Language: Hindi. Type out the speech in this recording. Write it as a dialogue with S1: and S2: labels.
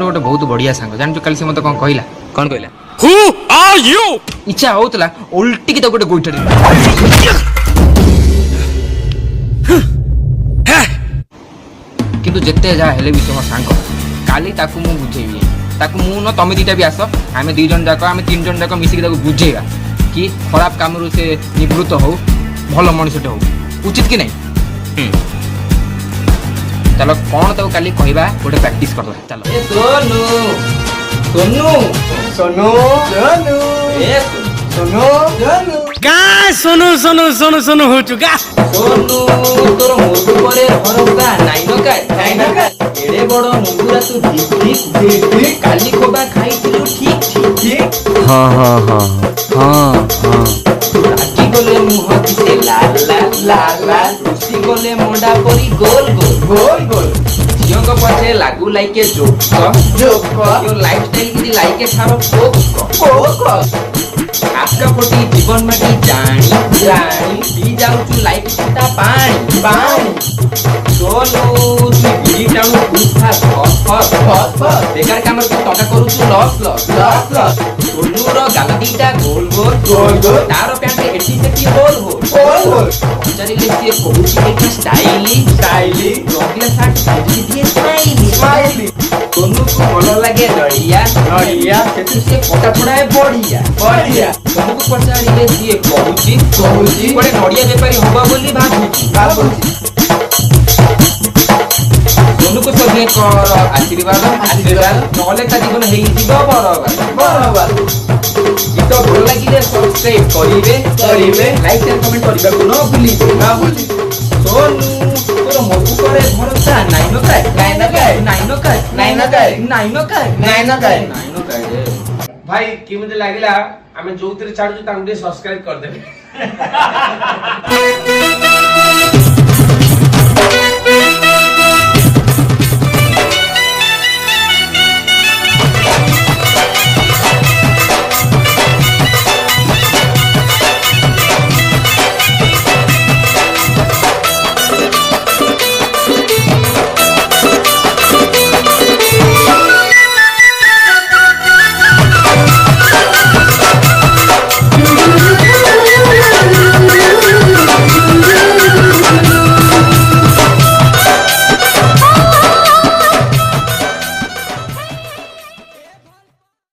S1: मोर गोटे बहुत बढ़िया सांग जान कल से मत कौन कहला कौन कहला
S2: Who are you?
S1: इच्छा होता उल्टी तो गोटे गोईठा किंतु जिते जहाँ हेले भी तुम सांग काली ताकू मु बुझेबी ताकू मु न तमे दीटा भी आस आमे 2 जन जाक आमे 3 जन जाक मिसिक ताकू बुझेगा कि खराब काम रु से निवृत्त हो भल मनुष्यटे हो उचित कि नहीं चलो कौन तो काली कहबा गोटे प्रैक्टिस करला चलो ए सोनू सोनू सोनू सोनू ए सोनू सोनू
S2: का सोनू सोनू सोनू सोनू हो चुका
S1: सोनू तोर मोटू परे भरोसा नाइन का एड़े बड़ मुगुरा तू ठीक काली कोबा खाइथिलु ठीक ठीक
S2: हां हां हां हां हां
S1: राखी गले मुह किसे लाल लाल लाल लाल रुसी गले मुंडा परी गोल गोल गोल गोल जियो को पछे लागू लाइके जोक यो लाइफस्टाइल की लाइके थारो पोक आपका फोटी जीवन में की जानी पी जाऊ तू लाइफ छटा पानी सोनू तू बिजी टाउन कुथा फस बेकार काम तू टका करू तू लॉस सोनू रो गालदीटा गोल तारो पैंट एठी सेठी होल चली ले से कोहुची के स्टाइली रंगले शर्ट एठी दिए स्माइली सोनू को भलो लागे नड़िया सेतु से कोटा छोड़ा है बढ़िया सोनू को पचारिले दिए कहूची बड़े नड़िया बेपारी होबा बोली भाबुची सोनू को सगे कर आशीर्वाद नहले ता जीवन हेई जीव बरबाद गीत भल लागिले सब्सक्राइब करिवे लाइक एंड कमेंट करबा को न भूली सोनू तोर मोटू करे भरोसा नाइन का
S3: भाई केमिति लागिला आमे जोतिरे छाडू तांगे सब्सक्राइब कर देबे